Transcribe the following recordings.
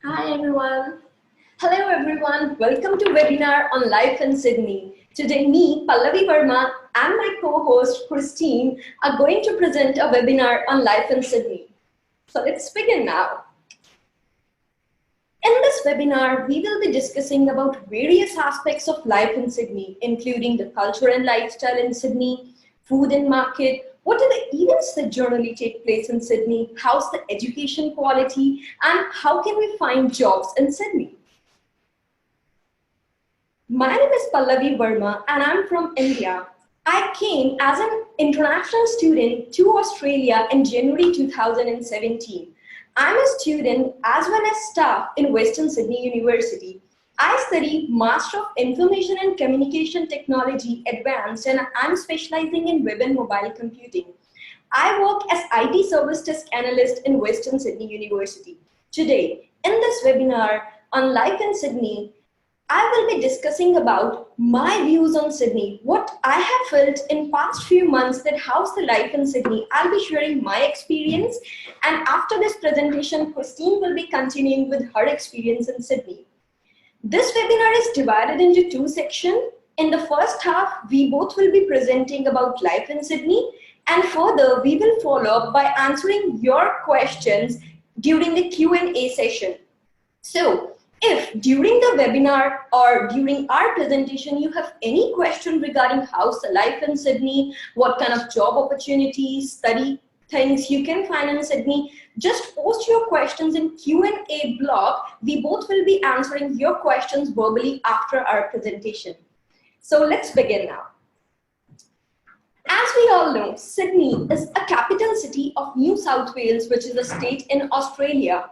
Hi everyone. Hello everyone, welcome to webinar on life in Sydney. Today me, Pallavi Verma and my co-host Christine are going to present a webinar on life in Sydney. So let's begin now. In this webinar, we will be discussing about various aspects of life in Sydney, including the culture and lifestyle in Sydney, food and market, what are the events that generally take place in Sydney, how's the education quality, and how can we find jobs in Sydney. My name is Pallavi Verma and I'm from India. I came as an international student to Australia in January 2017. I'm a student as well as staff in Western Sydney University. I study Master of Information and Communication Technology Advanced and I'm specializing in web and mobile computing. I work as IT Service Desk Analyst in Western Sydney University. Today, in this webinar on life in Sydney, I will be discussing about my views on Sydney, what I have felt in past few months that how's the life in Sydney. I'll be sharing my experience and after this presentation, Christine will be continuing with her experience in Sydney. This webinar is divided into two sections. In the first half, we both will be presenting about life in Sydney and further we will follow up by answering your questions during the Q&A session. So, if during the webinar or during our presentation you have any question regarding how's the life in Sydney, what kind of job opportunities, study things you can find in Sydney, just post your questions in Q&A block. We both will be answering your questions verbally after our presentation. So let's begin now. As we all know, Sydney is a capital city of New South Wales, which is a state in Australia.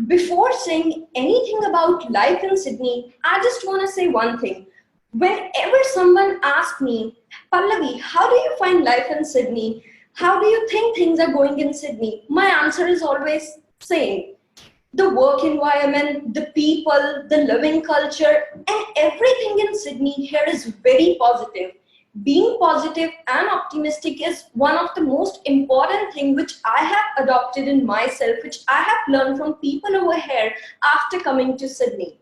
Before saying anything about life in Sydney, I just want to say one thing. Whenever someone asks me, Pallavi, how do you find life in Sydney? How do you think things are going in Sydney? My answer is always same. The work environment, the people, the living culture, and everything in Sydney here is very positive. Being positive and optimistic is one of the most important things which I have adopted in myself, which I have learned from people over here after coming to Sydney.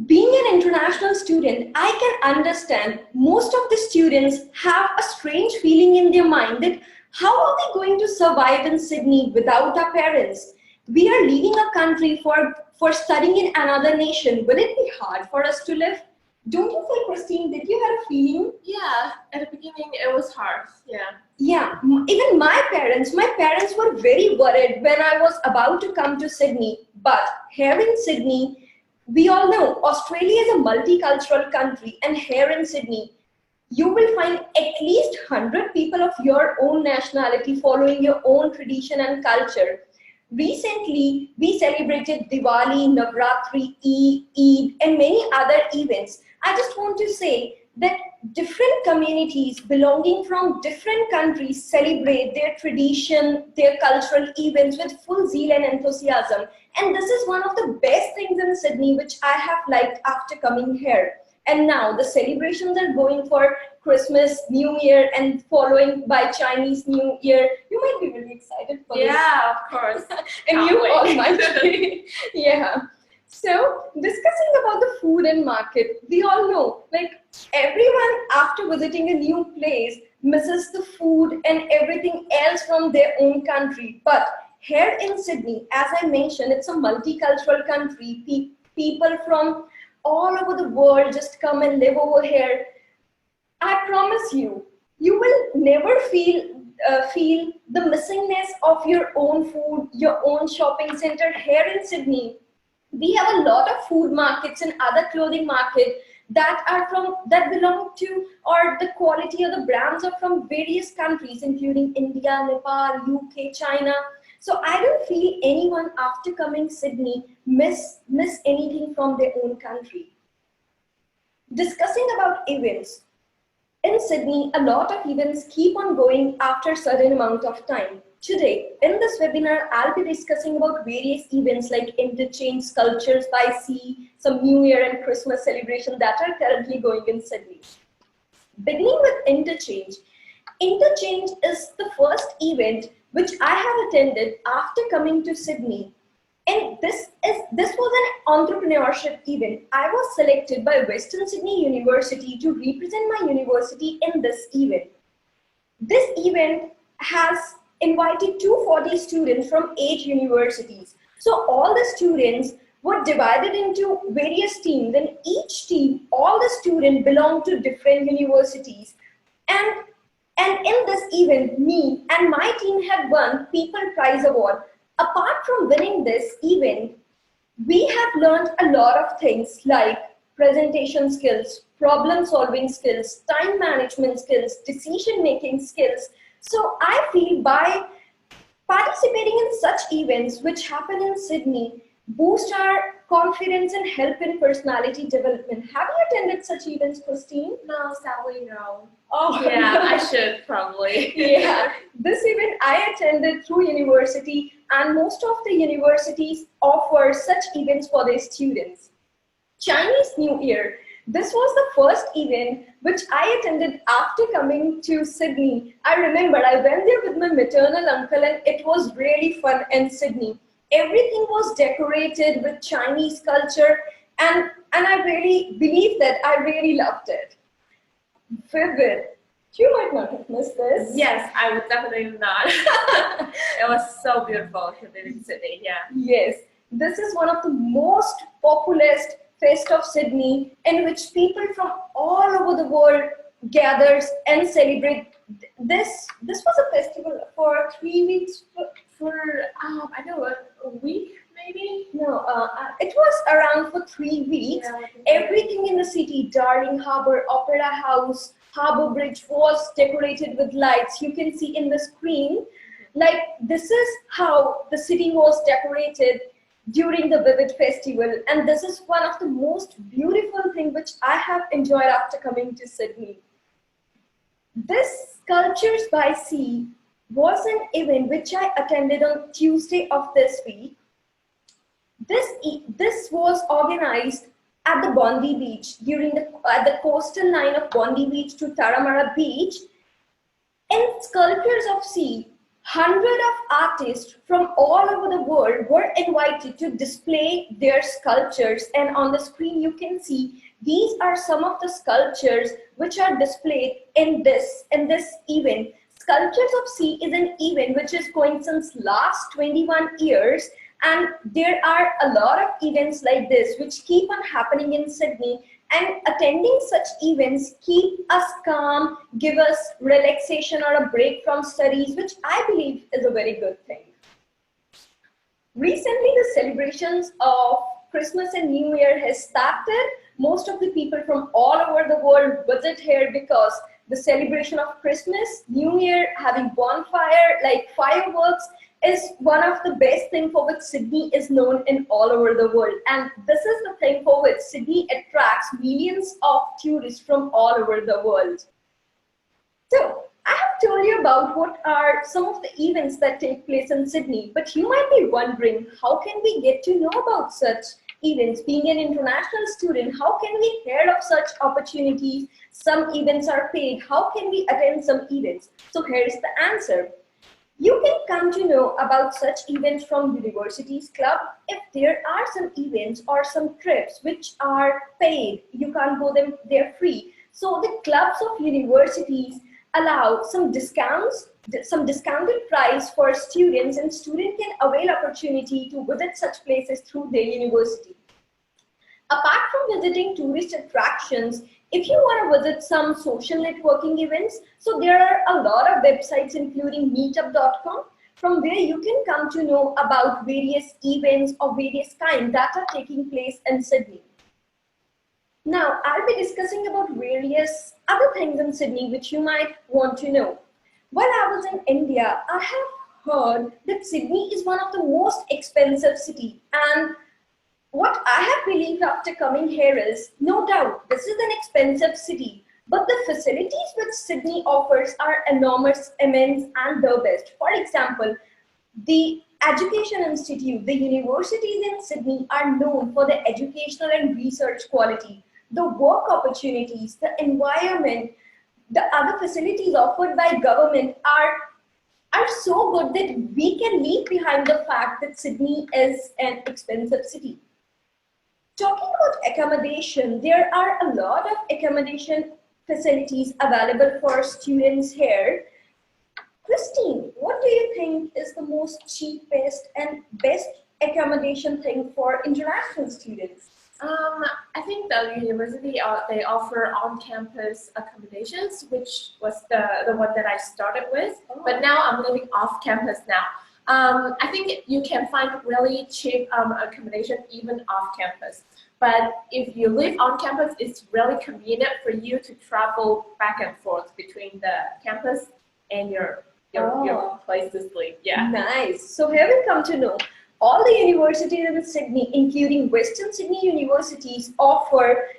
Being an international student, I can understand most of the students have a strange feeling in their mind that how are we going to survive in Sydney without our parents? We are leaving a country for studying in another nation. Will it be hard for us to live? Don't you feel, Christine, did you have a feeling? Yeah, at the beginning it was hard. Yeah, even my parents were very worried when I was about to come to Sydney. But here in Sydney, we all know Australia is a multicultural country, and here in Sydney, you will find at least 100 people of your own nationality following your own tradition and culture. Recently, we celebrated Diwali, Navratri, Eid, and many other events. I just want to say that different communities belonging from different countries celebrate their tradition, their cultural events with full zeal and enthusiasm. And this is one of the best things in Sydney, which I have liked after coming here. And now the celebrations are going for Christmas, New Year, and following by Chinese New Year. You might be really excited for this. Yeah, of course. And you all might be. Yeah. So discussing about the food and market, we all know, like everyone after visiting a new place misses the food and everything else from their own country. But here in Sydney, as I mentioned, it's a multicultural country. People from all over the world just come and live over here. I promise you, you will never feel the missingness of your own food, your own shopping center here in Sydney. We have a lot of food markets and other clothing markets that belong to, or the quality or the brands are from various countries, including India, Nepal, UK, China. So I don't feel anyone after coming Sydney miss anything from their own country. Discussing about events. In Sydney, a lot of events keep on going after a certain amount of time. Today, in this webinar, I'll be discussing about various events like Interchange, Sculptures by Sea, some New Year and Christmas celebration that are currently going in Sydney. Beginning with Interchange. Interchange is the first event which I have attended after coming to Sydney. And this was an entrepreneurship event. I was selected by Western Sydney University to represent my university in this event. This event has invited 240 students from 8 universities. So all the students were divided into various teams, and each team, all the students belonged to different universities. And in this event, me and my team had won People Prize Award. Apart from winning this event, we have learned a lot of things like presentation skills, problem solving skills, time management skills, decision making skills. So I feel by participating in such events which happen in Sydney boost our confidence and help in personality development. Have you attended such events, Christine? No, sadly, no. Oh, Yeah, I should probably. Yeah, this event I attended through university, and most of the universities offer such events for their students. Chinese New Year. This was the first event which I attended after coming to Sydney. I remember I went there with my maternal uncle, and it was really fun in Sydney. Everything was decorated with Chinese culture, and I really believe that I really loved it. Vivid. You might not have missed this. Yes, I would definitely not. It was so beautiful to live in Sydney, yeah. Yes, this is one of the most populous fest of Sydney, in which people from all over the world gathers and celebrate. This was a festival for 3 weeks. I know, a week maybe? No, it was around for 3 weeks. Yeah, Everything in the city, Darling Harbour, Opera House, Harbour Bridge was decorated with lights. You can see in the screen, like this is how the city was decorated during the Vivid Festival. And this is one of the most beautiful things which I have enjoyed after coming to Sydney. This Sculptures by Sea was an event which I attended on Tuesday of this week. This was organized at the Bondi Beach at the coastal line of Bondi Beach to Taramara Beach. In Sculptures of Sea, hundreds of artists from all over the world were invited to display their sculptures, and on the screen you can see these are some of the sculptures which are displayed in this event. Sculptures of Sea is an event which is going since last 21 years, and there are a lot of events like this which keep on happening in Sydney, and attending such events keep us calm, give us relaxation or a break from studies, which I believe is a very good thing. Recently, the celebrations of Christmas and New Year has started. Most of the people from all over the world visit here because the celebration of Christmas, New Year, having bonfire, like fireworks, is one of the best things for which Sydney is known in all over the world. And this is the thing for which Sydney attracts millions of tourists from all over the world. So, I have told you about what are some of the events that take place in Sydney, but you might be wondering, how can we get to know about such events? Being an international student, how can we hear of such opportunities? Some events are paid. How can we attend some events? So here is the answer. You can come to know about such events from universities club. If there are some events or some trips which are paid, you can't go them, they're free. So the clubs of universities allow some discounts, some discounted price for students, and students can avail opportunity to visit such places through their university. Apart from visiting tourist attractions, if you want to visit some social networking events, so there are a lot of websites including meetup.com from where you can come to know about various events of various kinds that are taking place in Sydney. Now, I'll be discussing about various other things in Sydney which you might want to know. While I was in India, I have heard that Sydney is one of the most expensive cities, and what I have believed after coming here is, no doubt, this is an expensive city, but the facilities which Sydney offers are enormous, immense, and the best. For example, the Education Institute, the universities in Sydney are known for their educational and research quality. The work opportunities, the environment, the other facilities offered by government are are so good that we can leave behind the fact that Sydney is an expensive city. Talking about accommodation, there are a lot of accommodation facilities available for students here. Christine, what do you think is the most cheapest and best accommodation thing for international students? I think the university they offer on-campus accommodations, which was the one that I started with. Oh. But now I'm living off-campus now. I think you can find really cheap accommodation even off-campus. But if you live on campus, it's really convenient for you to travel back and forth between the campus and your place to sleep. Yeah. Nice. So here we come to know all the universities in Sydney, including Western Sydney universities, offer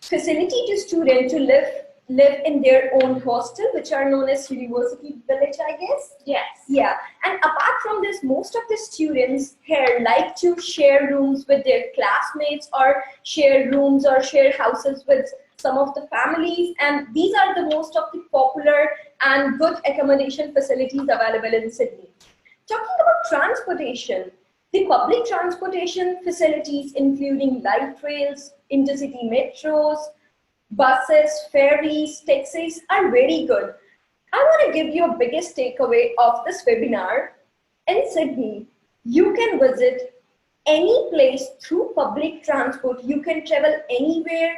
facility to students to live in their own hostel, which are known as University Village, I guess. Yes. Yeah. And apart from this, most of the students here like to share rooms with their classmates, or share rooms or share houses with some of the families. And these are the most of the popular and good accommodation facilities available in Sydney. Talking about transportation, the public transportation facilities, including light rails, intercity metros, buses, ferries, taxis, are very good. I want to give you a biggest takeaway of this webinar. In Sydney, you can visit any place through public transport. You can travel anywhere,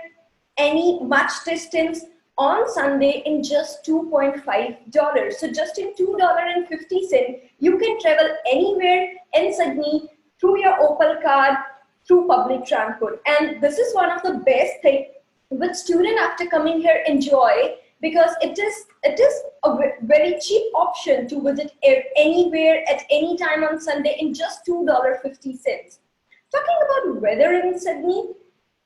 any much distance on Sunday in just $2.5. So just in $2.50, you can travel anywhere in Sydney through your Opal card, through public transport. And this is one of the best things which students after coming here enjoy, because it is a very cheap option to visit anywhere at any time on Sunday in just $2.50. Talking about weather in Sydney,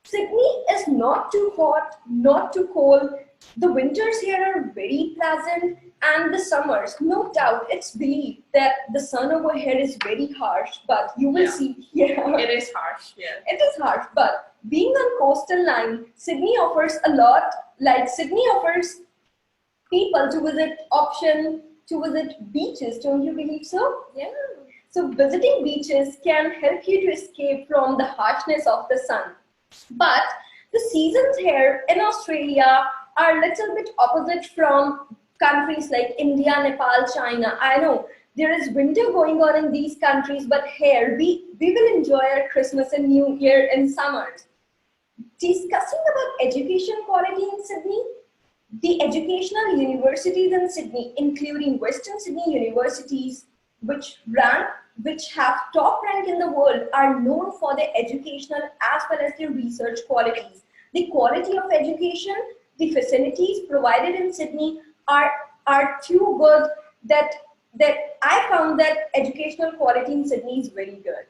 Sydney is not too hot, not too cold. The winters here are very pleasant, and the summers, no doubt, it's believed that the sun over here is very harsh, but you will see, It is harsh, yeah. It is harsh, but being on coastal line, Sydney offers a lot, like Sydney offers people to visit beaches, don't you believe so? Yeah. So visiting beaches can help you to escape from the harshness of the sun. But the seasons here in Australia are a little bit opposite from countries like India, Nepal, China. I know there is winter going on in these countries, but here we will enjoy our Christmas and New Year in summers. Discussing about education quality in Sydney, the educational universities in Sydney, including Western Sydney universities, which have top rank in the world, are known for their educational as well as their research qualities. The quality of education, the facilities provided in Sydney are too good that I found that educational quality in Sydney is very good.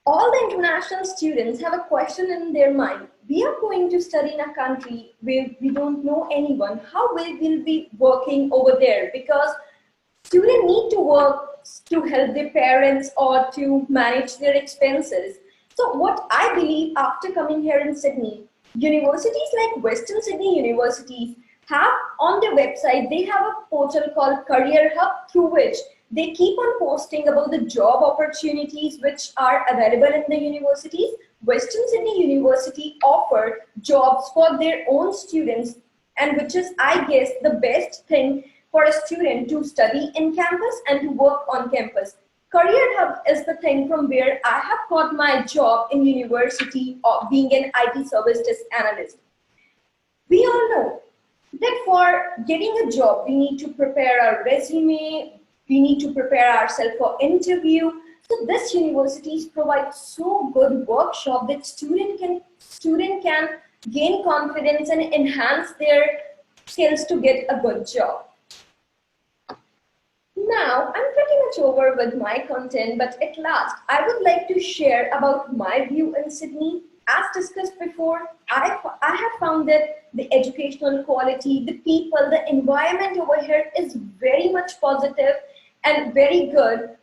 All the international students have a question in their mind. We are going to study in a country where we don't know anyone. How will we be working over there? Because students need to work to help their parents or to manage their expenses. So what I believe after coming here in Sydney, universities like Western Sydney universities have on their website, they have a portal called Career Hub, through which they keep on posting about the job opportunities which are available in the universities. Western Sydney University offer jobs for their own students, and which is, I guess, the best thing for a student to study in campus and to work on campus. Career Hub is the thing from where I have got my job in university of being an IT service desk analyst. We all know that for getting a job, we need to prepare our resume, we need to prepare ourselves for interview. So this universities provide so good workshop that student can gain confidence and enhance their skills to get a good job. Now, I'm pretty much over with my content, but at last, I would like to share about my view in Sydney. As discussed before, I have found that the educational quality, the people, the environment over here is very much positive and very good.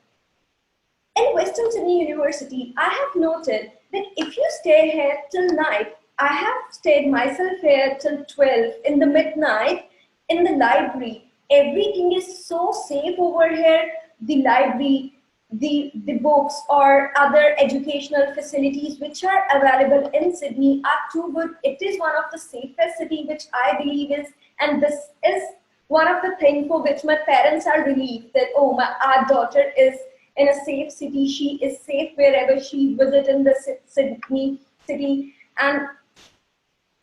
In Western Sydney University, I have noted that if you stay here till night, I have stayed myself here till 12 in the midnight in the library, everything is so safe over here. The library, the books or other educational facilities which are available in Sydney are too good. It is one of the safest city which I believe is, and this is one of the things for which my parents are relieved that, oh, our daughter is in a safe city. She is safe wherever she visits in the Sydney city. And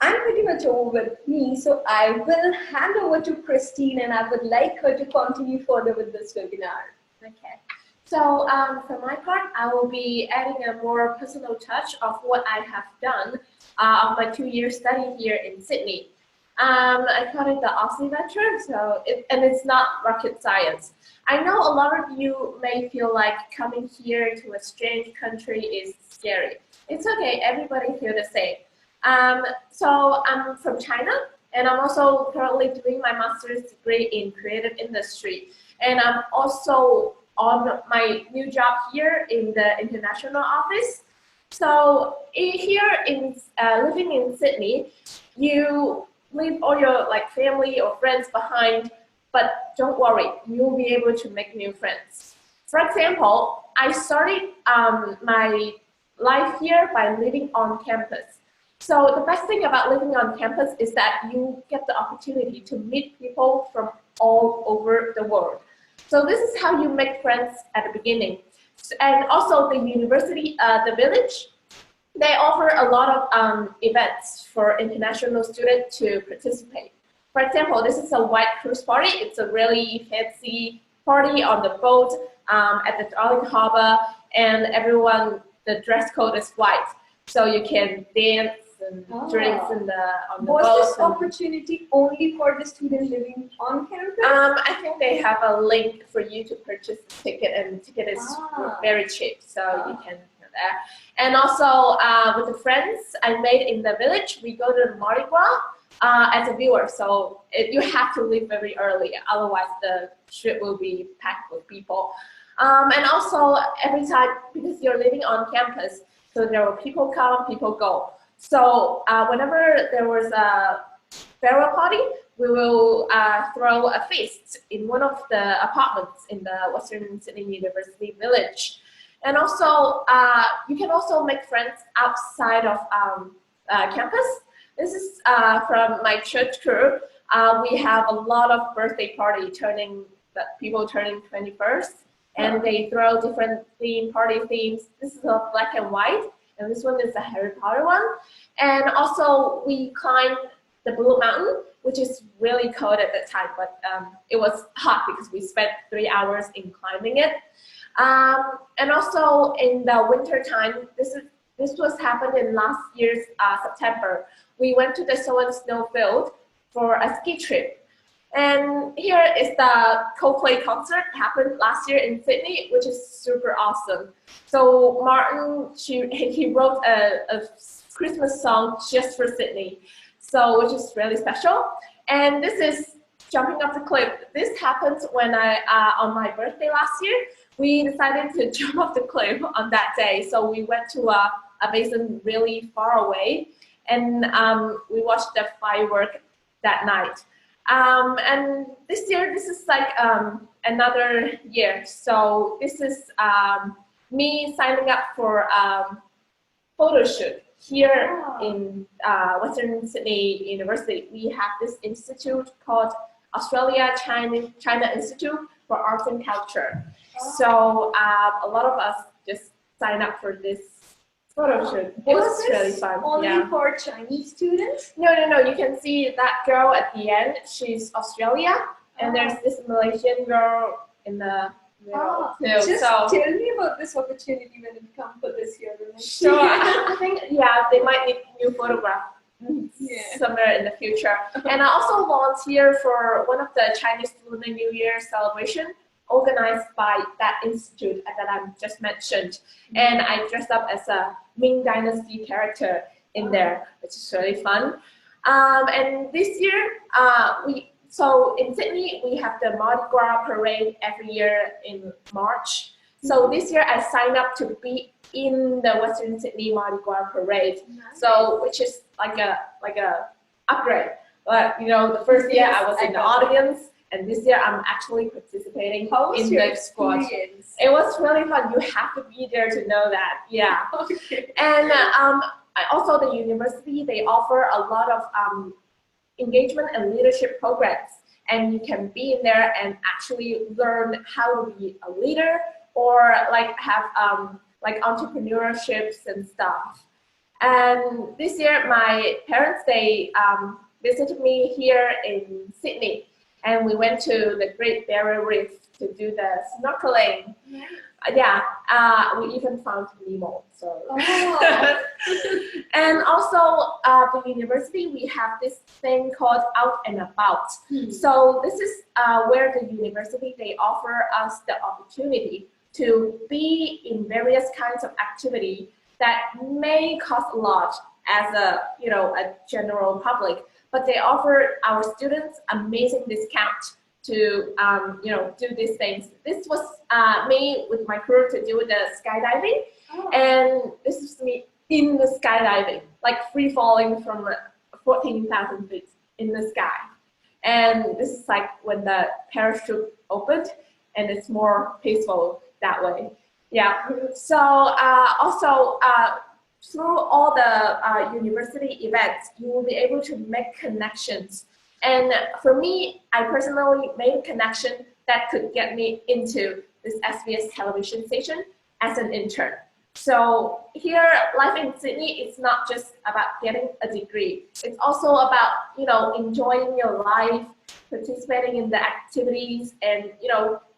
I'm pretty much over with me, so I will hand over to Christine and I would like her to continue further with this webinar. Okay. So for my part, I will be adding a more personal touch of what I have done of my 2-year study here in Sydney. I call it the Aussie Venture, so it's not rocket science. I know a lot of you may feel like coming here to a strange country is scary. It's okay, everybody feels the same. So I'm from China, and I'm also currently doing my master's degree in creative industry. And I'm also on my new job here in the international office. So here in living in Sydney, you leave all your family or friends behind, but don't worry, you'll be able to make new friends. For example, I started my life here by living on campus. So the best thing about living on campus is that you get the opportunity to meet people from all over the world. So this is how you make friends at the beginning. And also the university, the village, they offer a lot of events for international students to participate. For example, this is a white cruise party. It's a really fancy party on the boat at the Darling Harbour, and everyone, the dress code is white. So you can dance and drinks on the boat. Was this opportunity only for the student living on campus? I think they have a link for you to purchase the ticket, and the ticket is very cheap, so you can go there. And also with the friends I made in the village, we go to the Mardi Gras as a viewer, so you have to leave very early, otherwise the strip will be packed with people. And also every time, because you're living on campus, so there were people come, people go. So whenever there was a farewell party, we will throw a feast in one of the apartments in the Western Sydney University Village. And also, you can also make friends outside of campus. This is from my church crew. We have a lot of birthday party people turning 21st, and they throw different party themes. This is a black and white, and this one is a Harry Potter one. And also, we climbed the Blue Mountain, which is really cold at that time, but it was hot because we spent 3 hours in climbing it. And also in the winter time, this was happened in last year's September. We went to the Sohan Snowfield for a ski trip. And here is the Coldplay concert happened last year in Sydney, which is super awesome. So Martin, he wrote a Christmas song just for Sydney, so which is really special. And this is jumping off the cliff. This happened when on my birthday last year, we decided to jump off the cliff on that day. So we went to a basin really far away, and we watched the firework that night. And this year, this is like another year. So this is me signing up for photo shoot here in Western Sydney University. We have this institute called Australia-China Institute for Arts and Culture. So a lot of us just sign up for this photo shoot. It was really fun. Only for Chinese students? No. You can see that girl at the end. She's Australia, and there's this Malaysian girl in the middle too. Just tell me about this opportunity when it comes for this year. Sure. I think they might need new photograph somewhere in the future. And I also volunteer for one of the Chinese Lunar New Year celebration, organized by that institute that I just mentioned. And I dressed up as a Ming Dynasty character in there, which is really fun. And this year, so in Sydney, we have the Mardi Gras parade every year in March. So this year, I signed up to be in the Western Sydney Mardi Gras parade. So which is like a upgrade. But the first year I was in the audience, And this year I'm actually participating How was in your the squad. experience? It was really fun. You have to be there to know that. Yeah. Okay. And also the university, they offer a lot of engagement and leadership programs. And you can be in there and actually learn how to be a leader or like have like entrepreneurships and stuff. And this year, my parents, they visited me here in Sydney, and we went to the Great Barrier Reef to do the snorkeling. Yeah, we even found Nemo. So, Oh. and also the university, we have this thing called Out and About. So this is where the university, they offer us the opportunity to be in various kinds of activity that may cost a lot as a general public, but they offer our students amazing discount to do these things. This was me with my crew to do the skydiving, and this is me in the skydiving, like free falling from 14,000 feet in the sky. And this is like when the parachute opened, and it's more peaceful that way. Yeah. So also through all the university events, you will be able to make connections. And for me, I personally made a connection that could get me into this SBS television station as an intern. So here, life in Sydney, it's not just about getting a degree. It's also about, enjoying your life, participating in the activities, and,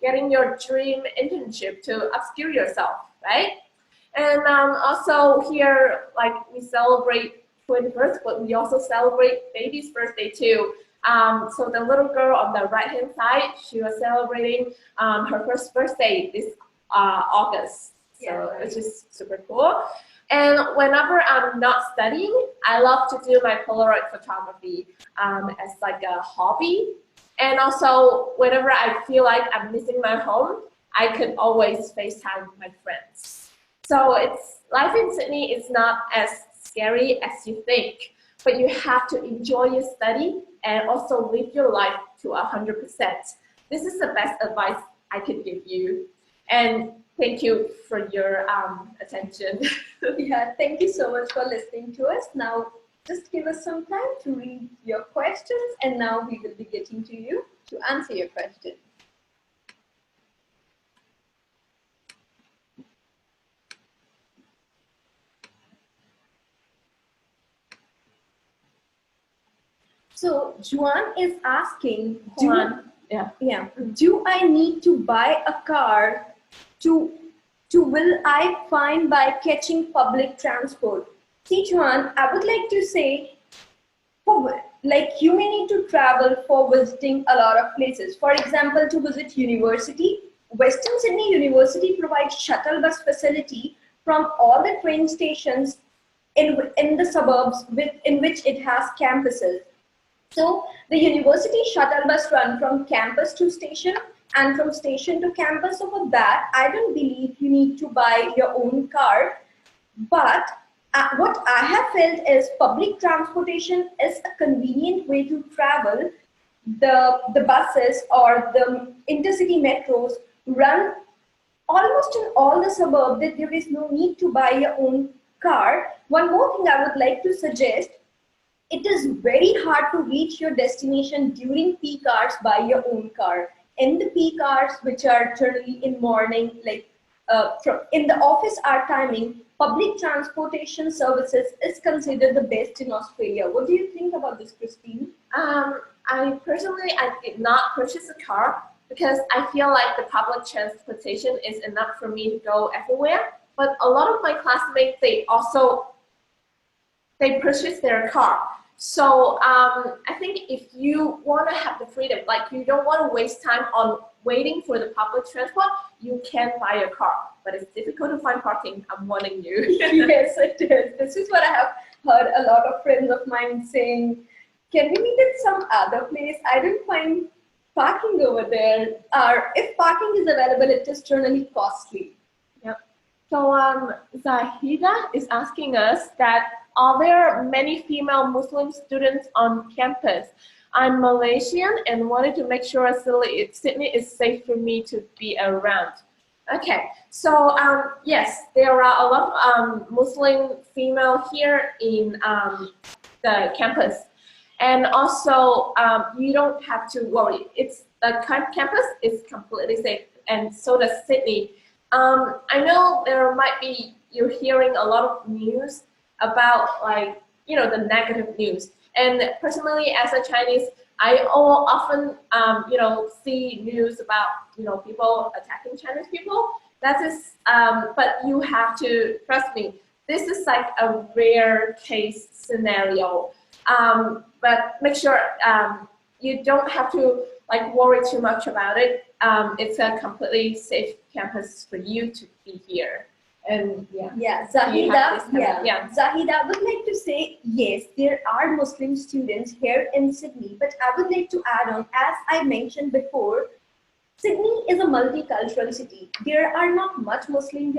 getting your dream internship to upskill yourself, right? And also here, like, we celebrate 21st, but we also celebrate baby's birthday too. So the little girl on the right-hand side, she was celebrating her first birthday this August. So which is super cool. And whenever I'm not studying, I love to do my Polaroid photography as like a hobby. And also, whenever I feel like I'm missing my home, I could always FaceTime my friends. So life in Sydney is not as scary as you think, but you have to enjoy your study and also live your life to 100%. This is the best advice I could give you. And thank you for your attention. Yeah, thank you so much for listening to us. Now, just give us some time to read your questions, and now we will be getting to you to answer your questions. So, Juan is asking, do I need to buy a car to will I find by catching public transport? See, Juan, I would like to say, you may need to travel for visiting a lot of places. For example, to visit university, Western Sydney University provides shuttle bus facility from all the train stations in the suburbs in which it has campuses. So the university shuttle bus run from campus to station and from station to campus. So for that, I don't believe you need to buy your own car. But what I have felt is public transportation is a convenient way to travel. The buses or the intercity metros run almost in all the suburbs that there is no need to buy your own car. One more thing I would like to suggest, it is very hard to reach your destination during peak hours by your own car. In the peak hours, which are generally in morning, in the office hour timing, public transportation services is considered the best in Australia. What do you think about this, Christine? I personally did not purchase a car because I feel like the public transportation is enough for me to go everywhere. But a lot of my classmates, they purchase their car. So I think if you want to have the freedom, like you don't want to waste time on waiting for the public transport, you can buy a car. But it's difficult to find parking, I'm warning you. Yes, it is. This is what I have heard a lot of friends of mine saying, can we meet at some other place? I don't find parking over there. Or if parking is available, it is generally costly. Yep. So Zahida is asking us that, are there many female Muslim students on campus? I'm Malaysian and wanted to make sure Sydney is safe for me to be around. Okay, so yes, there are a lot of Muslim female here in the campus. And also, you don't have to worry. The campus is completely safe, and so does Sydney. I know you're hearing a lot of news about the negative news. And personally, as a Chinese, I often see news about people attacking Chinese people. That is, but you have to trust me. This is like a rare case scenario. But make sure you don't have to worry too much about it. It's a completely safe campus for you to be here. And Zahida, Zahida would like to say, yes, there are Muslim students here in Sydney, but I would like to add on, as I mentioned before, Sydney is a multicultural city. There are not much Muslim.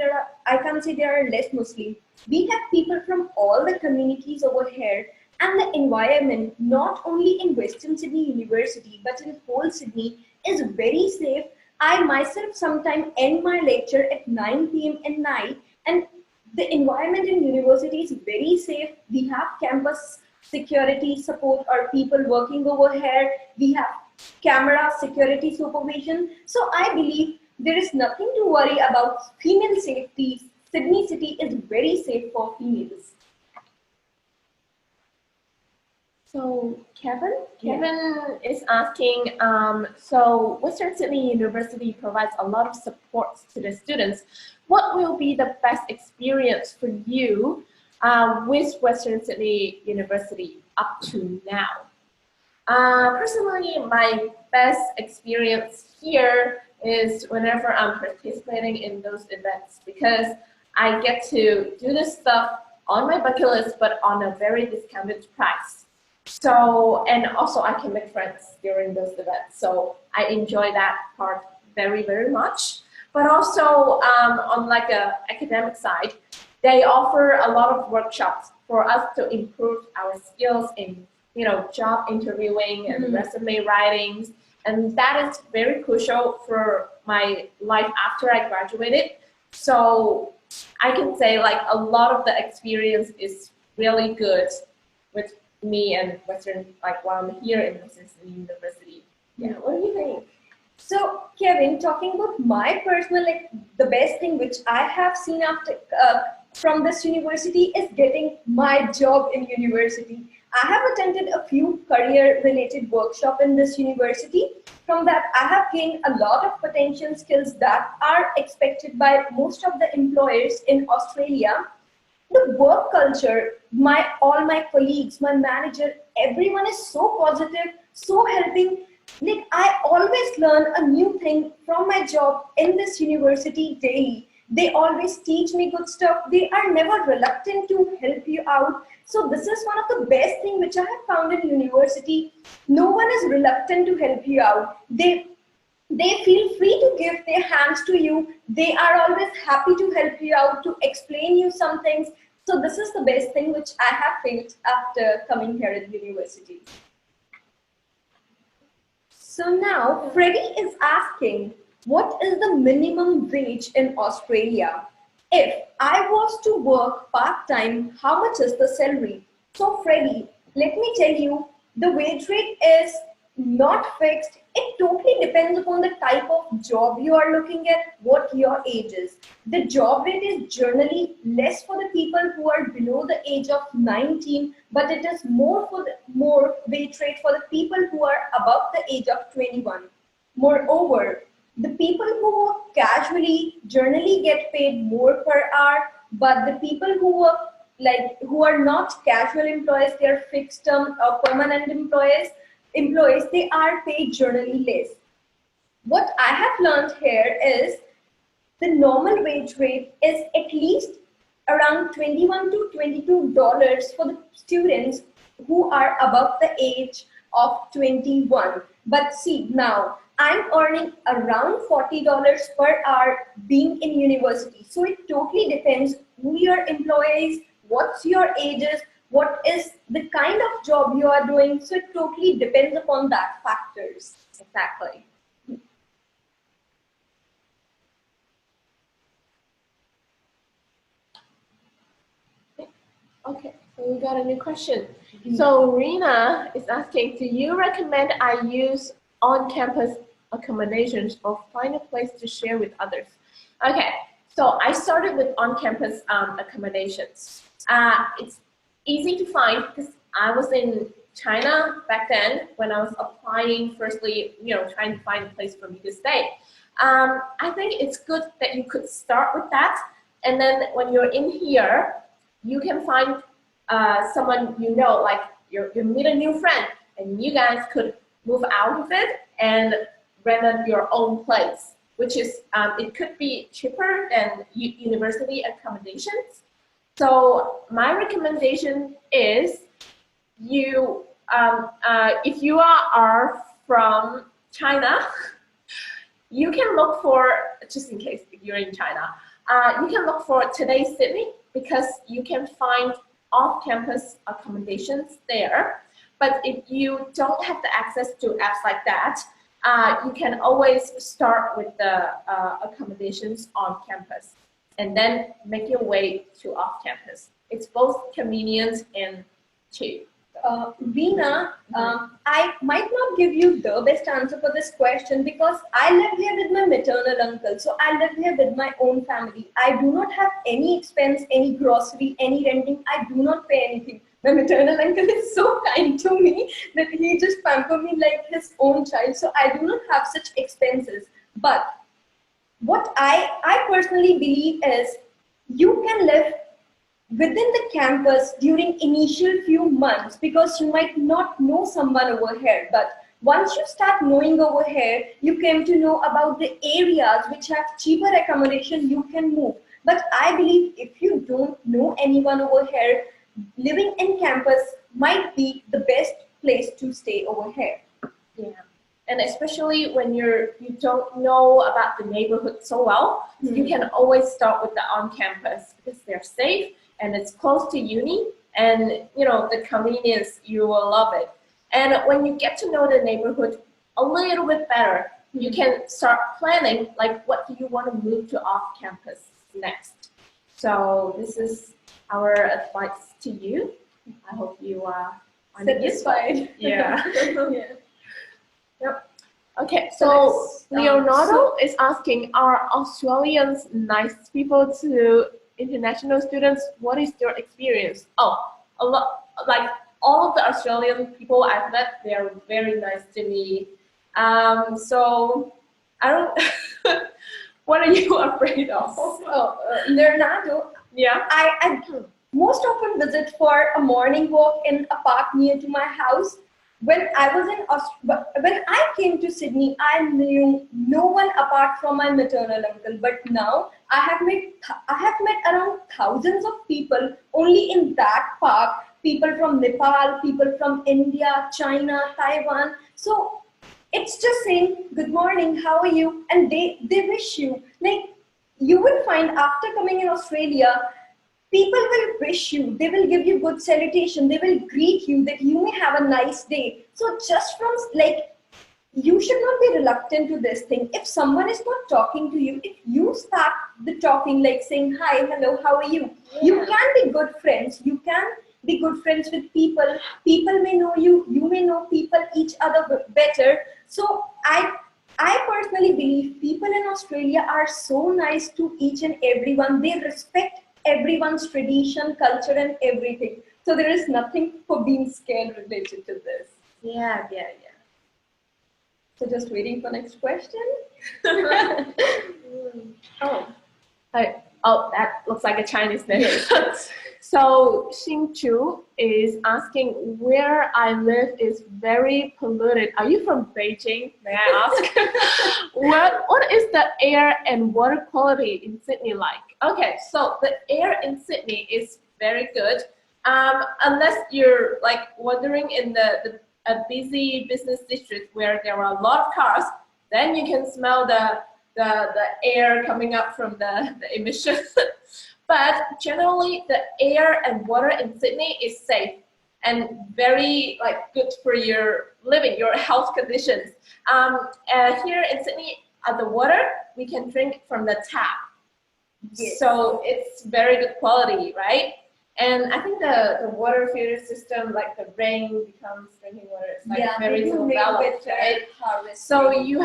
I can't say there are less Muslim. We have people from all the communities over here, and the environment, not only in Western Sydney University, but in whole Sydney, is very safe. I myself sometimes end my lecture at 9 p.m. at night, and the environment in university is very safe. We have campus security support or people working over here. We have camera security supervision. So I believe there is nothing to worry about female safety. Sydney City is very safe for females. So Kevin is asking, so Western Sydney University provides a lot of support to the students. What will be the best experience for you with Western Sydney University up to now? Personally, my best experience here is whenever I'm participating in those events, because I get to do this stuff on my bucket list, but on a very discounted price. So, and also I can make friends during those events. So I enjoy that part very, very much. But also on a academic side, they offer a lot of workshops for us to improve our skills in, job interviewing and resume writings. And that is very crucial for my life after I graduated. So I can say a lot of the experience is really good with me and Western, while I'm here in Western Sydney University. Yeah, what do you think? So Kevin, talking about my personal, the best thing which I have seen after from this university is getting my job in university. I have attended a few career-related workshops in this university. From that, I have gained a lot of potential skills that are expected by most of the employers in Australia. The work culture, all my colleagues, my manager, everyone is so positive, so helping. I always learn a new thing from my job in this university daily. They always teach me good stuff. They are never reluctant to help you out. So this is one of the best things which I have found in university. No one is reluctant to help you out. They feel free to give their hands to you. They are always happy to help you out, to explain you some things. So this is the best thing which I have felt after coming here at university. So now Freddie is asking, what is the minimum wage in Australia? If I was to work part-time, how much is the salary? So Freddie, let me tell you, the wage rate is not fixed. It totally depends upon the type of job you are looking at, what your age is. The job rate is generally less for the people who are below the age of 19, but it is more wage rate for the people who are above the age of 21. Moreover, the people who work casually generally get paid more per hour, but the people who work who are not casual employees, they are fixed term or permanent employees, they are paid generally less. What I have learned here is the normal wage rate is at least around $21 to $22 for the students who are above the age of 21. But see, now I'm earning around $40 per hour being in university. So it totally depends who your employees, what's your ages, what is the kind of job you are doing. So it totally depends upon that factors. Exactly. Okay, so we got a new question. So Rina is asking, do you recommend I use on-campus accommodations or find a place to share with others? Okay, so I started with on-campus accommodations. It's easy to find because I was in China back then when I was applying, firstly, trying to find a place for me to stay. I think it's good that you could start with that, and then when you're in here, you can find someone like you meet a new friend, and you guys could move out of it and rent your own place, which is it could be cheaper than university accommodations. So my recommendation is you if you are from China, you can look for, just in case if you're in China, you can look for Today's Sydney, because you can find off-campus accommodations there. But if you don't have the access to apps like that, you can always start with the accommodations on campus and then make your way to off-campus. It's both convenient and cheap. Veena, I might not give you the best answer for this question because I live here with my maternal uncle. So I live here with my own family. I do not have any expense, any grocery, any renting. I do not pay anything. My maternal uncle is so kind to me that he just pampers me like his own child. So I do not have such expenses. But what I personally believe is you can live within the campus during initial few months because you might not know someone over here, but once you start knowing over here, you came to know about the areas which have cheaper accommodation, you can move. But I believe if you don't know anyone over here, living in campus might be the best place to stay over here. Yeah. And especially when you don't know about the neighborhood so well, you can always start with the on-campus because they're safe and it's close to uni, and the convenience, you will love it. And when you get to know the neighborhood a little bit better, you can start planning like what do you want to move to off-campus next. So this is our advice to you. I hope you are satisfied. Yeah. Yeah. Yep. Okay, so Leonardo is asking, are Australians nice people to international students? What is your experience? Oh, a lot, like all of the Australian people I've met, they are very nice to me. So I don't. What are you afraid of? Leonardo. Yeah. I most often visit for a morning walk in a park near to my house. When I came to Sydney, I knew no one apart from my maternal uncle. But now I have met around thousands of people only in that park. People from Nepal, people from India, China, Taiwan. So it's just saying good morning, how are you, and they wish you. Like you will find after coming in Australia, people will wish you, they will give you good salutation, they will greet you that you may have a nice day. So just from you should not be reluctant to this thing. If someone is not talking to you, if you start the talking like saying hi, hello, how are you? You can be good friends. You can be good friends with people. People may know you. You may know people each other better. So I personally believe people in Australia are so nice to each and everyone. They respect everyone's tradition, culture, and everything. So there is nothing for being scared related to this. Yeah. So just waiting for next question. Oh, that looks like a Chinese name. So Xingchu is asking, where I live is very polluted. Are you from Beijing? May I ask? What is the air and water quality in Sydney like? Okay, so the air in Sydney is very good. Unless you're like wandering in a busy business district where there are a lot of cars, then you can smell the air coming up from the emissions. But generally, the air and water in Sydney is safe and very good for your living, your health conditions. Here in Sydney, the water we can drink from the tap. Yes. So it's very good quality, right? And I think the water filter system, like the rain becomes drinking water, it's very developed, right? So you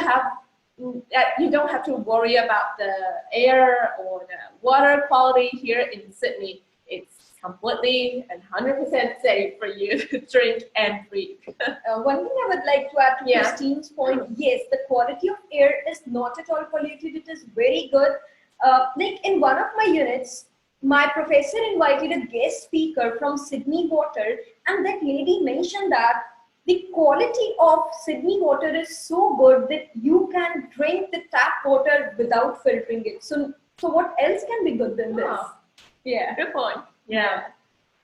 don't have to worry about the air or the water quality here in Sydney. It's completely and 100% safe for you to drink and breathe. One thing I would like to add to Christine's point, yes, the quality of air is not at all polluted. It is very good. Like in one of my units, my professor invited a guest speaker from Sydney Water, and that lady mentioned that the quality of Sydney water is so good that you can drink the tap water without filtering it. So what else can be good than this? Yeah, good point. Yeah.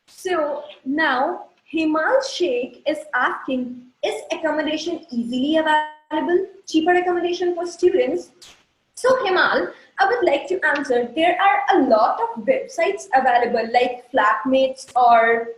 So now Himal Sheikh is asking, is accommodation easily available? Cheaper accommodation for students? So Himal, I would like to answer, there are a lot of websites available like Flatmates or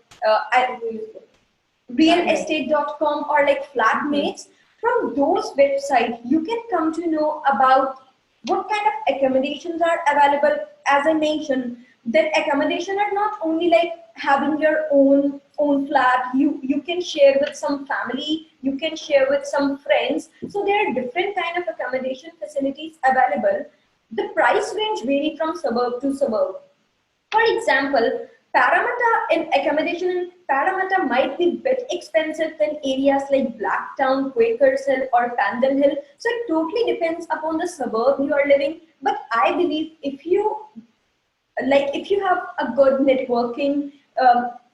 realestate.com or like Flatmates. From those websites, you can come to know about what kind of accommodations are available. As I mentioned, that accommodation are not only like having your own flat, you can share with some family, you can share with some friends. So there are different kind of accommodation facilities available. The price range vary from suburb to suburb. For example, accommodation in Parramatta might be a bit expensive than areas like Blacktown, Quakers Hill or Pandal Hill. So it totally depends upon the suburb you are living. But I believe if you have a good networking,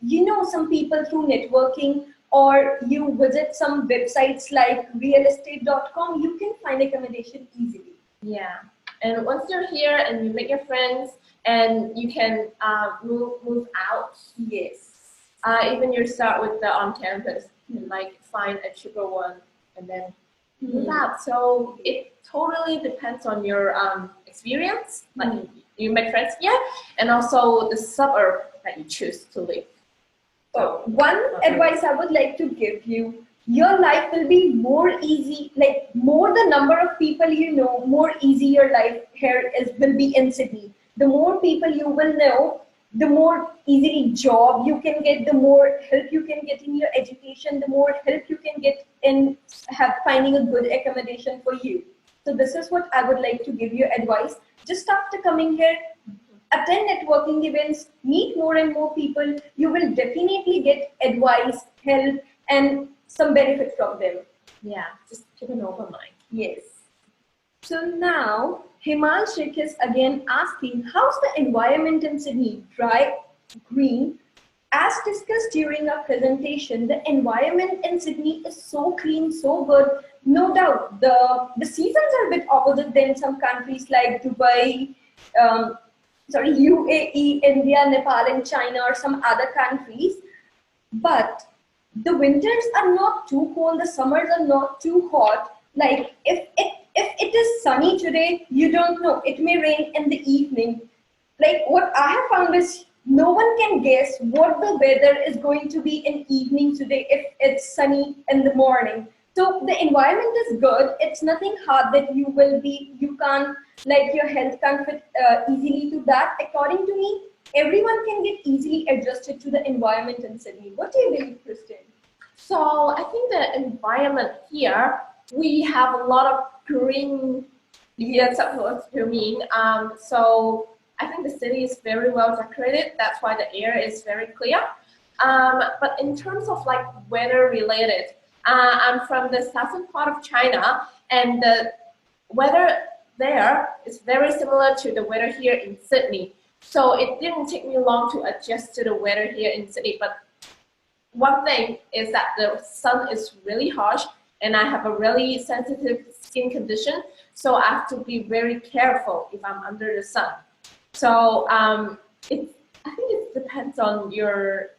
you know some people through networking, or you visit some websites like realestate.com, you can find accommodation easily. Yeah, and once you're here and you make your friends and you can move out. Yes. Even you start with the on campus, you can find a cheaper one and then move out. So it totally depends on your experience. You make friends here, and also the suburb that you choose to live. So one advice I would like to give you, your life will be more easy, more the number of people you know, more easy your life here will be in Sydney. The more people you will know, the more easily job you can get, the more help you can get in your education, the more help you can get in finding a good accommodation for you. So this is what I would like to give you advice. Just after coming here, attend networking events, meet more and more people. You will definitely get advice, help, and some benefit from them. Yeah, just keep an open mind. Yes. So now, Himal Sheikh is again asking, how's the environment in Sydney? Dry, green. As discussed during our presentation, the environment in Sydney is so clean, so good. No doubt, the seasons are a bit opposite than some countries like Dubai, UAE, India, Nepal, and China, or some other countries. But the winters are not too cold, the summers are not too hot. Like if it is sunny today, you don't know, it may rain in the evening. Like what I have found is no one can guess what the weather is going to be in evening today if it's sunny in the morning. So the environment is good. It's nothing hard that you can't, your health can't fit easily to that. According to me, everyone can get easily adjusted to the environment in Sydney. What do you believe, Kristen? So I think the environment here, we have a lot of green, that's what you mean. So I think the city is very well decorated. That's why the air is very clear. But in terms of weather related, I'm from the southern part of China, and the weather there is very similar to the weather here in Sydney. So it didn't take me long to adjust to the weather here in Sydney. But one thing is that the sun is really harsh, and I have a really sensitive skin condition. So I have to be very careful if I'm under the sun. So I think it depends on your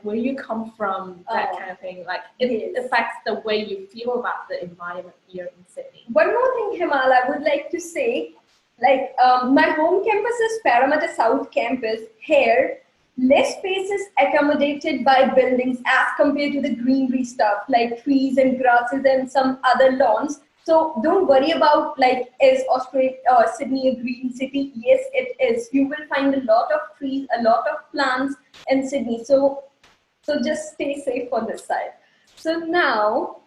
where you come from, that kind of thing. It affects the way you feel about the environment here in Sydney. One more thing, Himal, I would like to say, Like my home campus is Parramatta South Campus. Here, less space is accommodated by buildings as compared to the greenery stuff like trees and grasses and some other lawns. So don't worry about like is Australia Sydney a green city? Yes, it is. You will find a lot of trees, a lot of plants in Sydney. So just stay safe on this side. So now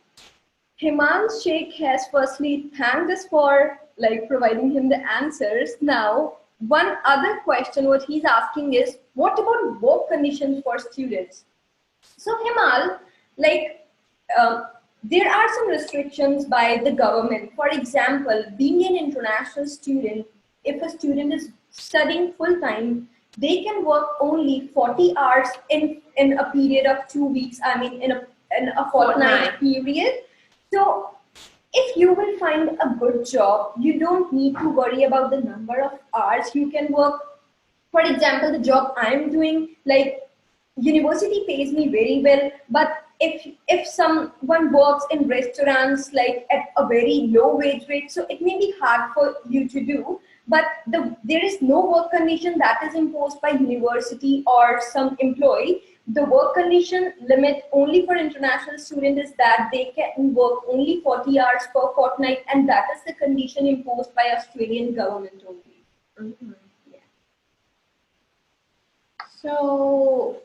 Himal Sheikh has firstly thanked us for like providing him the answers. Now, one other question what he's asking is, what about work conditions for students? So Himal, like there are some restrictions by the government. For example, being an international student, if a student is studying full time, they can work only 40 hours in a period of 2 weeks. I mean, in a fortnight period. So if you will find a good job, you don't need to worry about the number of hours you can work. For example, the job I'm doing, like university pays me very well, but if someone works in restaurants like at a very low wage rate, so it may be hard for you to do, but there is no work condition that is imposed by university or some employee. The work condition limit only for international students is that they can work only 40 hours per fortnight, and that is the condition imposed by Australian government only. Mm-hmm. Yeah. So,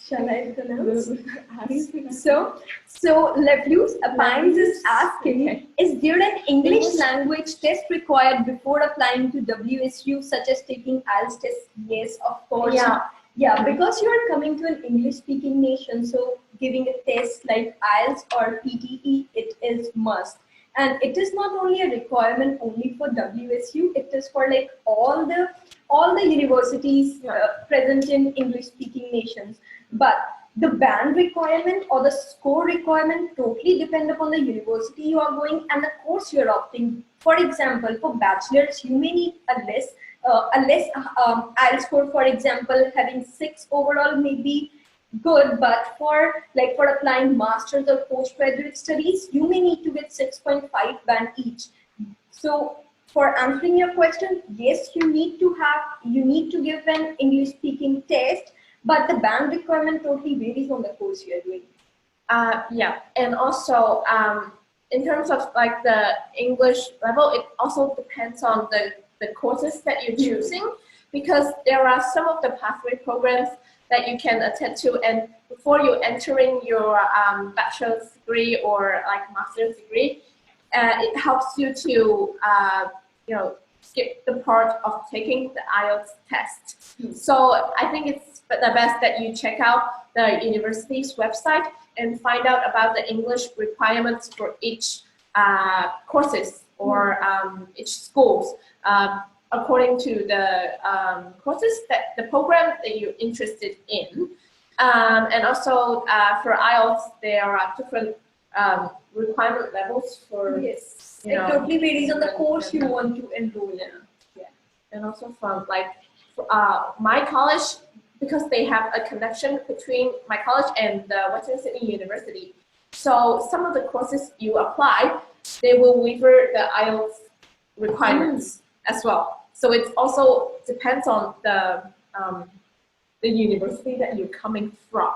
shall I pronounce? So Levlus Apines is asking, okay, is there an English language test required before applying to WSU, such as taking IELTS test? Yes, of course. Yeah, because you are coming to an English-speaking nation, so giving a test like IELTS or PTE, it is must. And it is not only a requirement only for WSU, it is for like all the universities present in English-speaking nations. But the band requirement or the score requirement totally depend upon the university you are going and the course you are opting. For example, for bachelors, you may need a less IELTS score. For example, having 6 overall may be good, but for applying masters or postgraduate studies, you may need to get 6.5 band each. So for answering your question, yes, you need to give an English speaking test, but the band requirement totally varies on the course you are doing. Yeah, and also in terms of like the English level, it also depends on the courses that you're choosing, because there are some of the pathway programs that you can attend to, and before you entering your bachelor's degree or like master's degree, it helps you to skip the part of taking the IELTS test. So I think it's the best that you check out the university's website and find out about the English requirements for each courses or each schools. According to the courses the program that you're interested in. And also for IELTS, there are different requirement levels for, yes, it totally varies on the course you want to enroll in. Yeah. And also from like my college, because they have a connection between my college and the Western Sydney University. So some of the courses you apply, they will waiver the IELTS requirements as well. So it also depends on the university that you're coming from.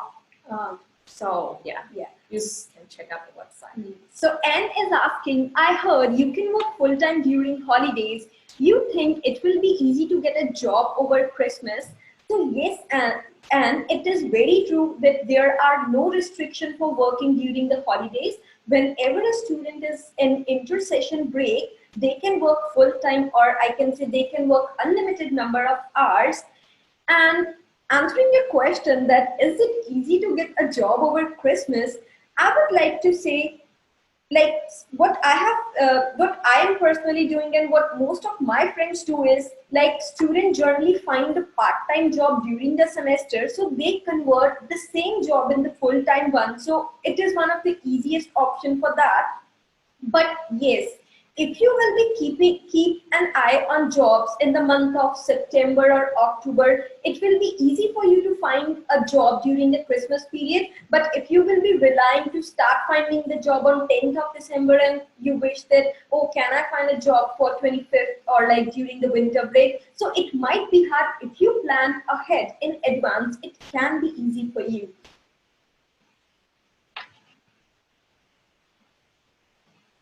So yeah, you can check out the website. So Anne is asking, I heard you can work full-time during holidays. You think it will be easy to get a job over Christmas? So yes, and it is very true that there are no restrictions for working during the holidays. Whenever a student is in inter-session break, they can work full-time, or I can say they can work unlimited number of hours. And answering your question that is it easy to get a job over Christmas, I would like to say, like what I am personally doing and what most of my friends do is, like students generally find a part-time job during the semester, so they convert the same job in the full-time one. So it is one of the easiest option for that. But yes, if you will be keep an eye on jobs in the month of September or October, it will be easy for you to find a job during the Christmas period. But if you will be relying to start finding the job on 10th of December and you wish that, oh, can I find a job for 25th or like during the winter break? So it might be hard. If you plan ahead in advance, it can be easy for you.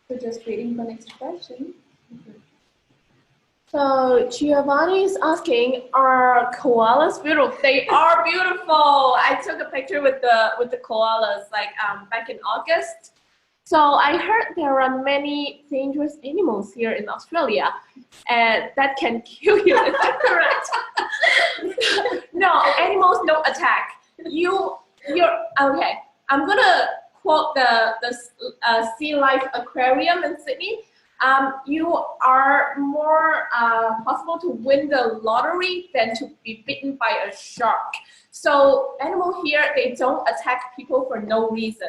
So just waiting for next question. So Giovanni is asking, are koalas beautiful? They are beautiful. I took a picture with the koalas like back in August. So I heard there are many dangerous animals here in Australia, and that can kill you. Is that correct? No, animals don't attack. You're okay. I'm gonna quote the Sea Life Aquarium in Sydney. You are more possible to win the lottery than to be bitten by a shark. So animals here, they don't attack people for no reason.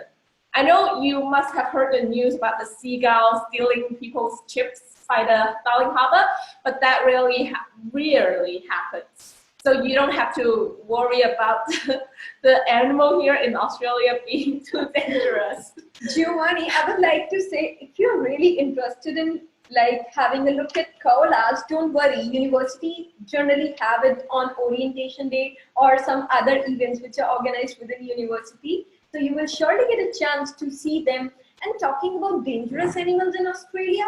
I know you must have heard the news about the seagulls stealing people's chips by the Darling Harbour, but that really rarely happens. So you don't have to worry about the animal here in Australia being too dangerous. Giovanni, I would like to say, if you're really interested in like having a look at koalas, don't worry. University generally have it on orientation day or some other events which are organized within university. So you will surely get a chance to see them. And talking about dangerous animals in Australia,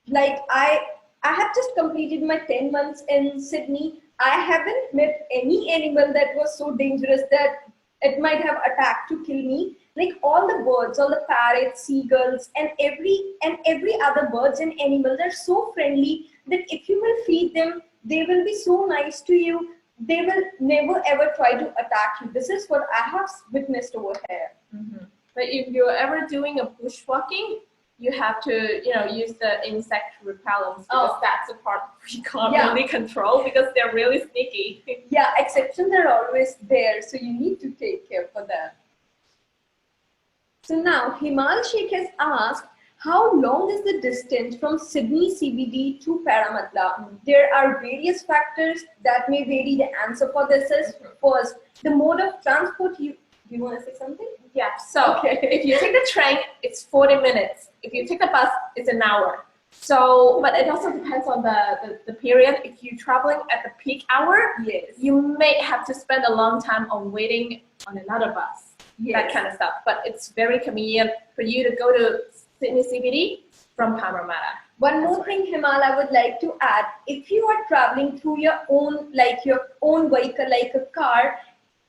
like I have just completed my 10 months in Sydney. I haven't met any animal that was so dangerous that it might have attacked to kill me. Like all the birds, all the parrots, seagulls, and every other birds and animals are so friendly that if you will feed them, they will be so nice to you. They will never ever try to attack you. This is what I have witnessed over here. Mm-hmm. But if you're ever doing a bushwalking, you have to, use the insect repellents because that's the part we can't really control because they're really sneaky. Yeah, exceptions are always there, so you need to take care for that. So now Himal Sheikh has asked, how long is the distance from Sydney CBD to Parramatta? There are various factors that may vary. The answer for this is first, the mode of transport. Do you want to say something? Yeah, so if you take the train, it's 40 minutes. If you take the bus, it's an hour. So, but it also depends on the period. If you're traveling at the peak hour, you may have to spend a long time on waiting on another bus, that kind of stuff. But it's very convenient for you to go to Sydney CBD from Parramatta. One more thing, Himal, I would like to add. If you are traveling through your own vehicle, like a car,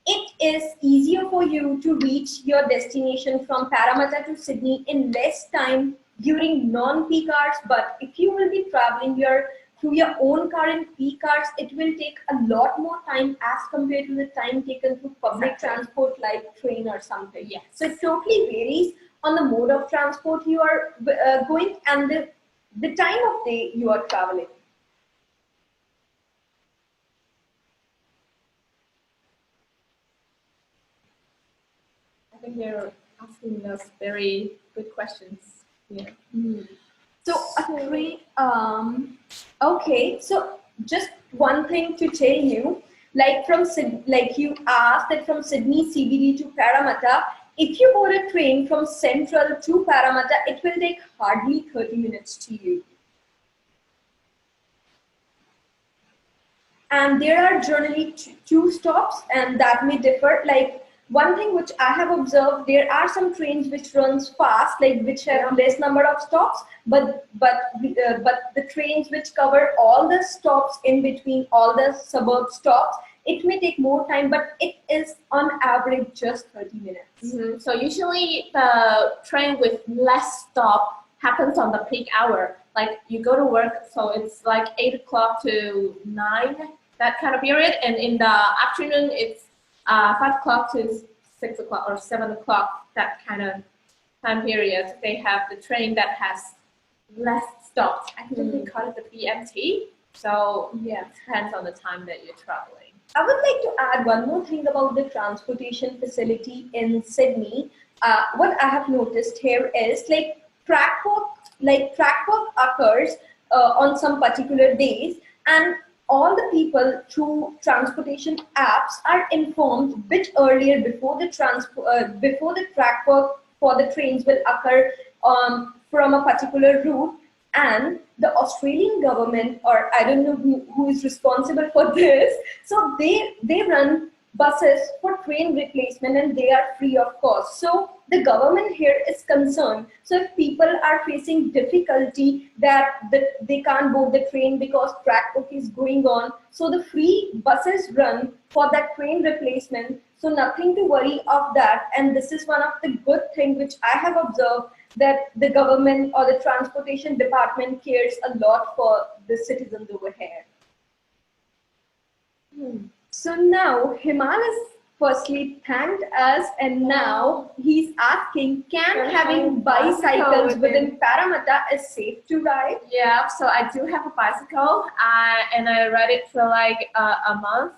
it is easier for you to reach your destination from Parramatta to Sydney in less time during non-peak hours. But if you will be traveling through your own car in peak hours, it will take a lot more time as compared to the time taken through public transport like train or something. Yes. So it totally varies on the mode of transport you are going and the time of day you are traveling. I think they're asking us very good questions. Yeah. So okay, so just one thing to tell you, like you asked that from Sydney CBD to Parramatta, if you board a train from Central to Parramatta, it will take hardly 30 minutes to you. And there are generally two stops, and that may differ. Like one thing which I have observed, there are some trains which runs fast, like which have less number of stops, but the trains which cover all the stops in between all the suburb stops, it may take more time, but it is on average just 30 minutes. So usually the train with less stop happens on the peak hour. Like you go to work, so it's like 8 o'clock to 9, that kind of period. And in the afternoon, it's 5 o'clock to 6 o'clock or 7 o'clock, that kind of time period. They have the train that has less stops. I think they call it the BMT. So it depends on the time that you're traveling. I would like to add one more thing about the transportation facility in Sydney. What I have noticed here is like track work like track work occurs on some particular days, and all the people through transportation apps are informed a bit earlier before the track work for the trains will occur from a particular route. And the Australian government, or I don't know who is responsible for this, so they run buses for train replacement, and they are free of cost. So the government here is concerned. So if people are facing difficulty that they can't board the train because track work is going on, so the free buses run for that train replacement. So nothing to worry of that. And this is one of the good things which I have observed, that the government or the transportation department cares a lot for the citizens over here. So now Himal has firstly thanked us, and now he's asking, can having bicycles within Parramatta is safe to ride? Yeah, so I do have a bicycle, and I ride it for like a month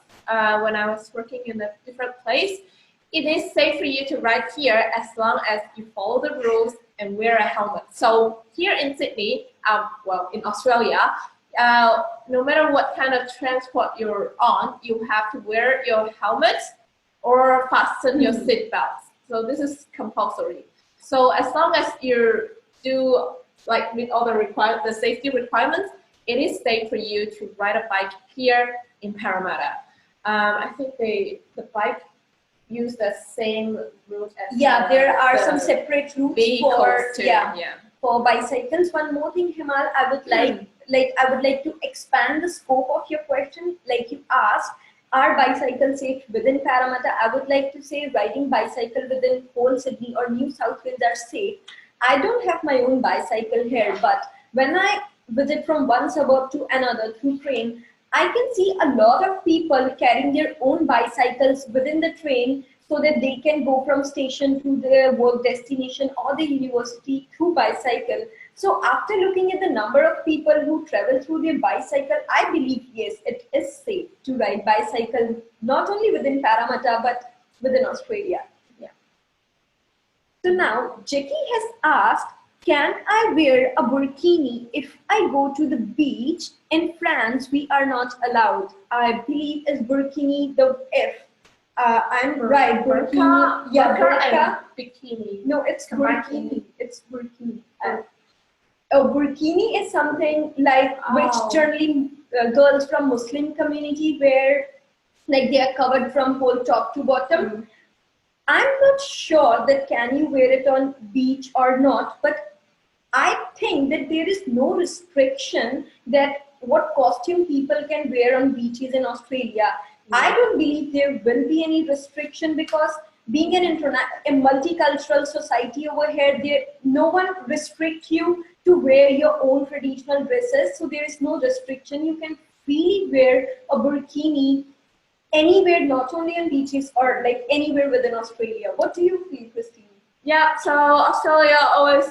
when I was working in a different place. It is safe for you to ride here as long as you follow the rules and wear a helmet. So here in Sydney, well, in Australia, no matter what kind of transport you're on, you have to wear your helmet or fasten your seat belts. So this is compulsory. So as long as you do like meet all the safety requirements, it is safe for you to ride a bike here in Parramatta. I think the bike use the same route as there are some separate routes for bicycles. One more thing, Himal, I would like to expand the scope of your question. Like you asked, are bicycles safe within Parramatta? I would like to say riding bicycle within whole Sydney or New South Wales are safe. I don't have my own bicycle here, but when I visit from one suburb to another through train, I can see a lot of people carrying their own bicycles within the train so that they can go from station to their work destination or the university through bicycle. So after looking at the number of people who travel through their bicycle, I believe, yes, it is safe to ride bicycle, not only within Parramatta, but within Australia. Yeah. So now, Jackie has asked, can I wear a burkini if I go to the beach? In France, we are not allowed. I believe is burkini the F. I'm right. Burkini. Yeah, burqa. Bikini. No, it's burkini. It's burkini. A burkini is something like which generally girls from Muslim community wear, like they are covered from whole top to bottom. I'm not sure that can you wear it on beach or not, but I think that there is no restriction that what costume people can wear on beaches in Australia. I don't believe there will be any restriction, because being a multicultural society over here, no one restricts you to wear your own traditional dresses. So there is no restriction. You can freely wear a burkini anywhere, not only on beaches or like anywhere within Australia. What do you feel, Christine? Yeah, so Australia always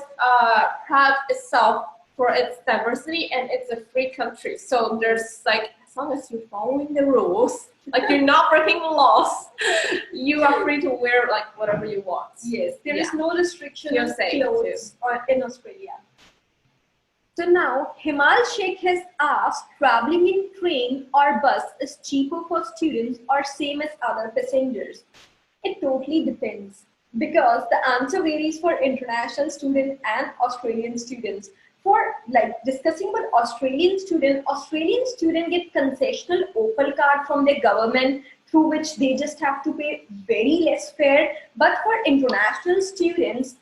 proud itself for its diversity, and it's a free country. So there's like, as long as you're following the rules, like you're not breaking the laws, you are free to wear like whatever you want. Yes, there is no restriction You're on safe clothes in Australia. So now Himal Sheikh has asked, traveling in train or bus is cheaper for students or same as other passengers? It totally depends, because the answer varies for international students and Australian students. For like discussing with Australian student get concessional Opal card from their government, through which they just have to pay very less fare. But for international students,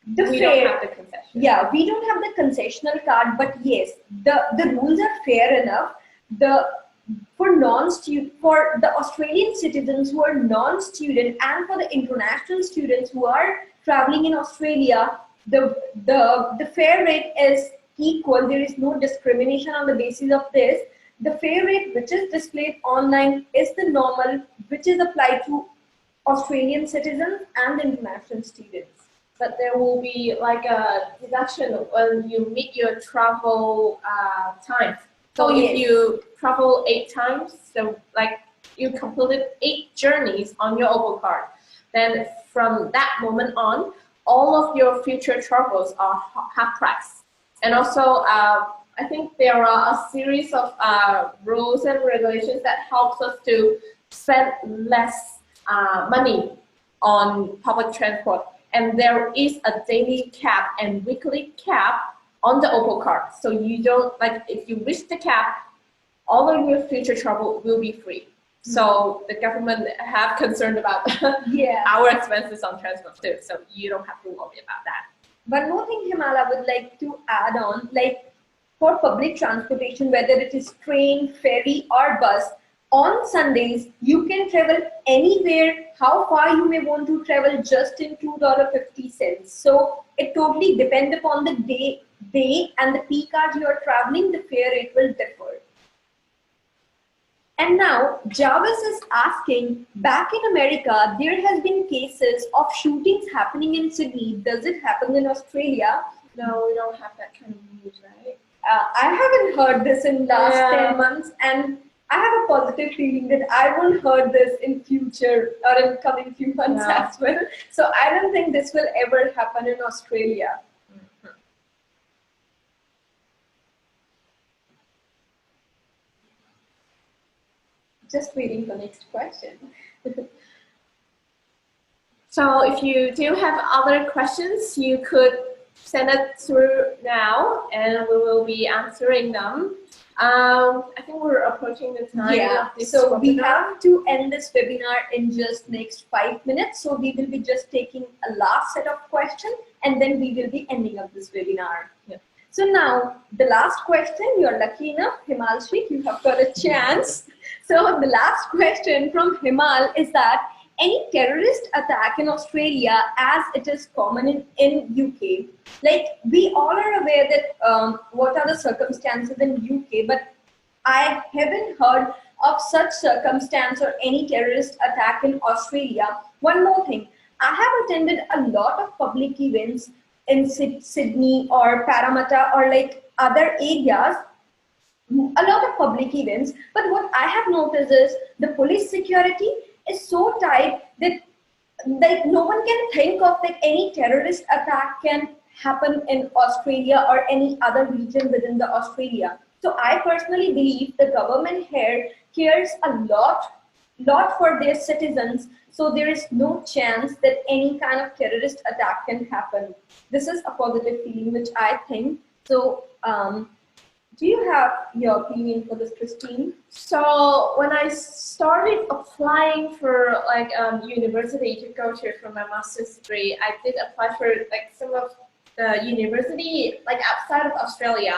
we don't have the concession. Yeah, we don't have the concessional card, but yes, the rules are fair enough. For the Australian citizens who are non-student, and for the international students who are traveling in Australia, the fare rate is equal. There is no discrimination on the basis of this. The fare rate which is displayed online is the normal, which is applied to Australian citizens and international students. But there will be like a deduction when you meet your travel times. So if you travel 8 times, so like you completed 8 journeys on your Opal card, then from that moment on, all of your future travels are half price. And also, I think there are a series of rules and regulations that helps us to spend less money on public transport. And there is a daily cap and weekly cap on the Opal card. So you don't, like, if you reach the cap, all of your future travel will be free. So the government have concerned about our expenses on transport too. So you don't have to worry about that. One more thing, Himal, I would like to add on, like for public transportation, whether it is train, ferry or bus, on Sundays, you can travel anywhere, how far you may want to travel, just in $2.50. So it totally depends upon the day and the peak hours you are traveling, the fare rate will differ. And now Jarvis is asking, back in America, there has been cases of shootings happening in Sydney. Does it happen in Australia? No, we don't have that kind of news, right? I haven't heard this in last 10 months, and I have a positive feeling that I won't heard this in future or in coming few months as well. So I don't think this will ever happen in Australia. Just waiting for next question. So if you do have other questions, you could send it through now and we will be answering them. I think we're approaching the time of this webinar. We have to end this webinar in just next 5 minutes. So we will be just taking a last set of questions and then we will be ending up this webinar. So now the last question, you're lucky enough, Himalshri, you have got a chance. So the last question from Himal is that any terrorist attack in Australia, as it is common in UK, like we all are aware that what are the circumstances in UK, but I haven't heard of such circumstance or any terrorist attack in Australia. One more thing, I have attended a lot of public events in Sydney or Parramatta or like other areas, a lot of public events, but what I have noticed is the police security is so tight that like no one can think of that any terrorist attack can happen in Australia or any other region within the Australia. So I personally believe the government here cares a lot for their citizens, so there is no chance that any kind of terrorist attack can happen. This is a positive feeling which I think. So do you have your opinion for this, Christine? So when I started applying for like university to go to for my master's degree, I did apply for like some of the university like outside of Australia.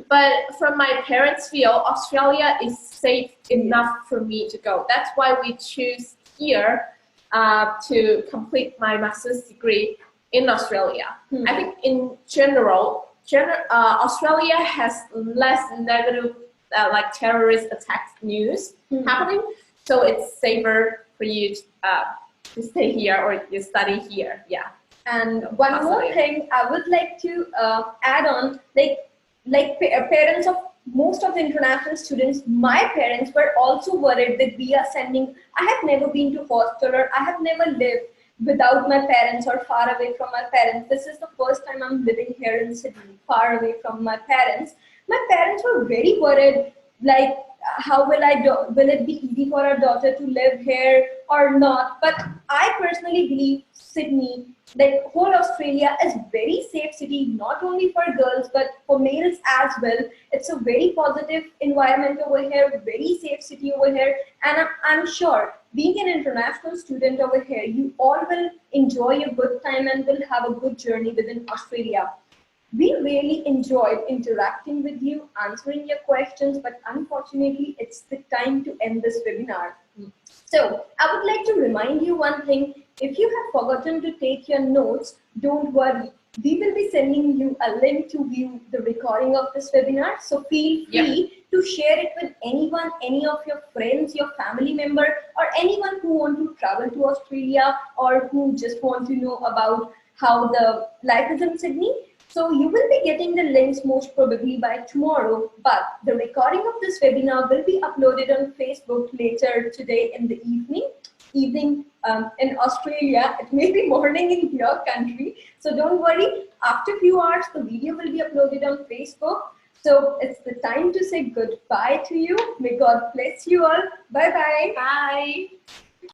But from my parents' view, Australia is safe enough for me to go. That's why we choose here to complete my master's degree in Australia. I think in general, Australia has less negative like terrorist attack news happening, so it's safer for you to stay here or you study here. And one more thing I would like to add on, like parents of most of the international students, my parents were also worried that we are sending. I have never been to hostel or I have never lived without my parents or far away from my parents. This is the first time I'm living here in Sydney, far away from my parents. My parents were very worried, like how will it be easy for our daughter to live here or not? But I personally believe Sydney, like whole Australia, is very safe city, not only for girls but for males as well. It's a very positive environment over here, very safe city over here, and I'm sure being an international student over here, you all will enjoy a good time and will have a good journey within Australia. We really enjoyed interacting with you, answering your questions, but unfortunately, it's the time to end this webinar. So I would like to remind you one thing. If you have forgotten to take your notes, don't worry. We will be sending you a link to view the recording of this webinar. So feel free to share it with anyone, any of your friends, your family member, or anyone who want to travel to Australia or who just want to know about how the life is in Sydney. So you will be getting the links most probably by tomorrow, but the recording of this webinar will be uploaded on Facebook later today in the evening. evening in Australia. It may be morning in your country. So don't worry. After a few hours, the video will be uploaded on Facebook. So it's the time to say goodbye to you. May God bless you all. Bye-bye. Bye.